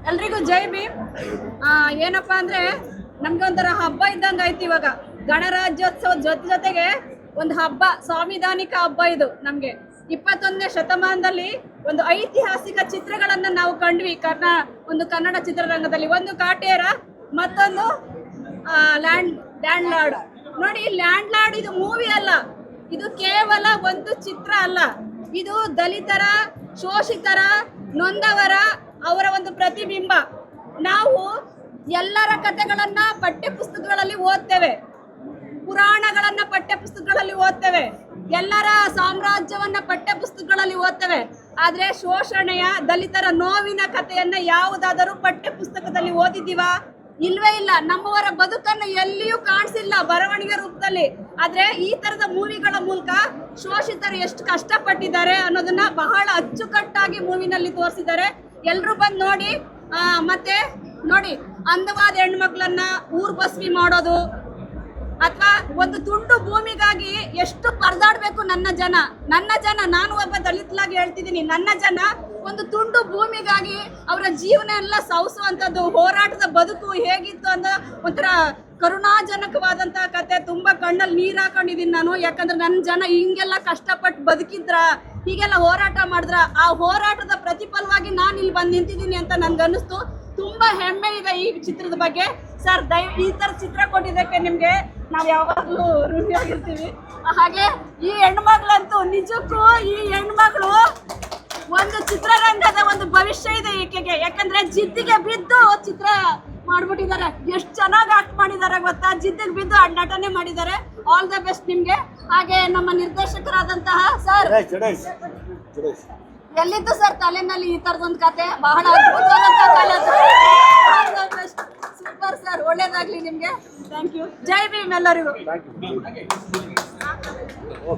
ಎಲ್ರಿಗೂ ಜೈ ಭೀಮ್. ಏನಪ್ಪಾ ಅಂದ್ರೆ ನಮ್ಗೆ ಒಂಥರ ಹಬ್ಬ ಇದ್ದಂಗೆ ಆಯ್ತು ಇವಾಗ. ಗಣರಾಜ್ಯೋತ್ಸವದ ಜೊತೆಗೆ ಒಂದು ಹಬ್ಬ, ಸಾಂವಿಧಾನಿಕ ಹಬ್ಬ ಇದು ನಮ್ಗೆ. 21ನೇ ಶತಮಾನದಲ್ಲಿ ಒಂದು ಐತಿಹಾಸಿಕ ಚಿತ್ರಗಳನ್ನ ನಾವು ಕಂಡ್ವಿ ಒಂದು ಕನ್ನಡ ಚಿತ್ರರಂಗದಲ್ಲಿ. ಒಂದು ಕಾಟೇರ, ಮತ್ತೊಂದು ಲ್ಯಾಂಡ್ ಲಾರ್ಡ್. ನೋಡಿ, ಲ್ಯಾಂಡ್ ಲಾರ್ಡ್ ಇದು ಮೂವಿ ಅಲ್ಲ, ಇದು ಕೇವಲ ಒಂದು ಚಿತ್ರ ಅಲ್ಲ, ಇದು ದಲಿತರ, ಶೋಷಿತರ, ನೊಂದವರ ಅವರ ಒಂದು ಪ್ರತಿಬಿಂಬ. ನಾವು ಎಲ್ಲರ ಕಥೆಗಳನ್ನ ಪಠ್ಯ ಪುಸ್ತಕಗಳಲ್ಲಿ ಓದ್ತೇವೆ, ಪುರಾಣಗಳನ್ನ ಪಠ್ಯ ಪುಸ್ತಕಗಳಲ್ಲಿ ಓದ್ತೇವೆ, ಎಲ್ಲರ ಸಾಮ್ರಾಜ್ಯವನ್ನ ಪಠ್ಯ ಪುಸ್ತಕಗಳಲ್ಲಿ ಓದ್ತೇವೆ. ಆದ್ರೆ ಶೋಷಣೆಯ, ದಲಿತರ ನೋವಿನ ಕಥೆಯನ್ನ ಯಾವುದಾದರೂ ಪಠ್ಯ ಪುಸ್ತಕದಲ್ಲಿ ಓದಿದ್ದೀವಾ? ಇಲ್ವೇ ಇಲ್ಲ. ನಮ್ಮವರ ಬದುಕನ್ನು ಎಲ್ಲಿಯೂ ಕಾಣಿಸಿಲ್ಲ ಬರವಣಿಗೆ ರೂಪದಲ್ಲಿ. ಆದ್ರೆ ಈ ತರದ ಮೂವಿಗಳ ಮೂಲಕ ಶೋಷಿತರು ಎಷ್ಟು ಕಷ್ಟಪಟ್ಟಿದ್ದಾರೆ ಅನ್ನೋದನ್ನ ಬಹಳ ಅಚ್ಚುಕಟ್ಟಾಗಿ ಮೂವಿನಲ್ಲಿ ತೋರಿಸಿದ್ದಾರೆ. ಎಲ್ರು ಬಂದು ನೋಡಿ. ಮತ್ತೆ ನೋಡಿ, ಅಂದವಾದ ಹೆಣ್ಮಕ್ಳನ್ನ ಊರ್ಬಸ್ವಿ ಮಾಡೋದು, ಅಥವಾ ಒಂದು ತುಂಡು ಭೂಮಿಗಾಗಿ ಎಷ್ಟು ಪರದಾಡ್ಬೇಕು ನನ್ನ ಜನ. ನಾನು ಒಬ್ಬ ದಲಿತಲಾಗಿ ಹೇಳ್ತಿದ್ದೀನಿ, ನನ್ನ ಜನ ಒಂದು ತುಂಡು ಭೂಮಿಗಾಗಿ ಅವರ ಜೀವನ ಎಲ್ಲ ಸವಸುವಂಥದ್ದು, ಹೋರಾಟದ ಬದುಕು ಹೇಗಿತ್ತು ಅಂತ ಒಂಥರ ಕರುಣಾಜನಕವಾದಂತಹ ಕತೆ. ತುಂಬಾ ಕಣ್ಣಲ್ಲಿ ನೀರು ಹಾಕೊಂಡಿದ್ದೀನಿ ನಾನು. ಯಾಕಂದ್ರೆ ನನ್ನ ಜನ ಹಿಂಗೆಲ್ಲ ಕಷ್ಟಪಟ್ಟು ಬದುಕಿದ್ರ, ಹೀಗೆಲ್ಲ ಹೋರಾಟ ಮಾಡಿದ್ರ, ಆ ಹೋರಾಟದ ಪ್ರತಿಫಲವಾಗಿ ನಾನು ಇಲ್ಲಿ ಬಂದು ನಿಂತಿದ್ದೀನಿ ಅಂತ ನನ್ಗನ್ನಿಸ್ತು. ತುಂಬಾ ಹೆಮ್ಮೆ ಇದೆ ಈ ಚಿತ್ರದ ಬಗ್ಗೆ. ಸರ್, ಈ ತರ ಚಿತ್ರ ಕೊಟ್ಟಿದ್ದಕ್ಕೆ ನಿಮ್ಗೆ ನಾವು ಯಾವಾಗಲೂ ಋಣಿಯಾಗಿರ್ತೀವಿ. ಹಾಗೆ ಈ ಹೆಣ್ಮಕ್ಳಂತೂ ನಿಜಕ್ಕೂ ಈ ಹೆಣ್ಮಕ್ಳು ಒಂದು ಚಿತ್ರರಂಗದ ಒಂದು ಭವಿಷ್ಯ ಇದೆ ಈಕೆಗೆ. ಯಾಕಂದ್ರೆ ಜಿದ್ದಿಗೆ ಬಿದ್ದು ಚಿತ್ರ ಮಾಡ್ಬಿಟ್ಟಿದ್ದಾರೆ. ಎಷ್ಟು ಚೆನ್ನಾಗಿ ಆಕ್ಟ್ ಮಾಡಿದ್ದಾರೆ ಗೊತ್ತಾ? ಜಿದ್ದಿಗೆ ಬಿದ್ದು ನಟನೆ ಮಾಡಿದ್ದಾರೆ. ಆಲ್ ದ ಬೆಸ್ಟ್ ನಿಮ್ಗೆ. ಹಾಗೆ ನಮ್ಮ ನಿರ್ದೇಶಕರಾದಂತಹ ಸರ್, ಎಲ್ಲಿದ್ದು ಸರ್ ತಲೆನಲ್ಲಿ ಈ ತರದೊಂದು ಕತೆ? ಬಹಳ ಅದ್ಭುತವಾದಂತಹ ಕಲೆ. ಸೂಪರ್ ಸರ್, ಒಳ್ಳೇದಾಗ್ಲಿ ನಿಮ್ಗೆ. Thank you. ಜೈ ಭೀಮ್ ಎಲ್ಲರಿಗೂ.